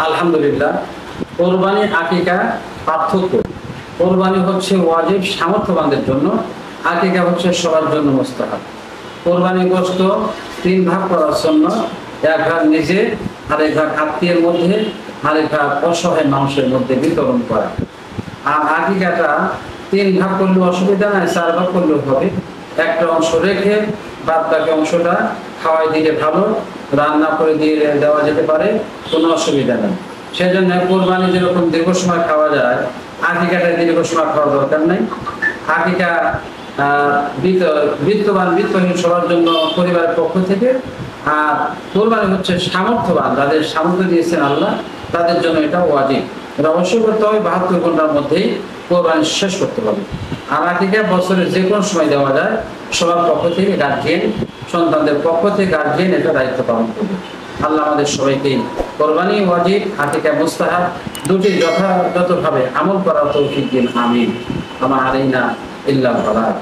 আলহামদুলিল্লাহ। কোরবানি আকিকা পার্থক্য। কোরবানি হচ্ছে ওয়াজিব সামর্থ্যবানদের জন্য, আকিকা হচ্ছে সবার জন্য মুস্তাহাব। কোরবানি গোশত 3 ভাগ করার জন্য, 1 ভাগ নিজে, আরেক ভাগ আত্মীয়ের মধ্যে, আরেক ভাগ অসহায় মানুষের মধ্যে বিতরণ করা। আর আকিকাটা 3 ভাগ করলে অসুবিধা নাই, 4 ভাগ করলেও হবে। একটা অংশ রেখে বাদ বাকি অংশটা খাওয়াই দিলে ভালো, রান্না করে দিয়ে দেওয়া যেতে পারে, কোনো অসুবিধা নেই। সেজন্য কোরবানি যেরকম দীর্ঘ সময় খাওয়া যায়, আকিকাটা দীর্ঘ সময় খাওয়ার দরকার নেই। আকিকা বিত্তবান বিত্তহীন সবার জন্য পরিবারের পক্ষ থেকে, আর কোরবানি হচ্ছে সামর্থ্যবান, যাদের সামর্থ্য দিয়েছেন আল্লাহ তাদের জন্য এটা ওয়াজিব। এটা অবশ্যই করতে হবে, 72 ঘন্টার মধ্যেই কোরবানি শেষ করতে হবে। আর আকিকা বছরের যে কোনো সময় দেওয়া যায়, সবার পক্ষ থেকে গার্জিয়ান, সন্তানদের পক্ষ থেকে গার্জিয়ান এটা দায়িত্ব পালন করবে। আল্লাহ আমাদের সবাইকে কোরবানি ওয়াজিব, আকিকা মুস্তাহাব দুটি যথাযথভাবে আমল করার তৌফিক দিন। আমিন। আমা আলাইনা ইল্লাল বালাগ।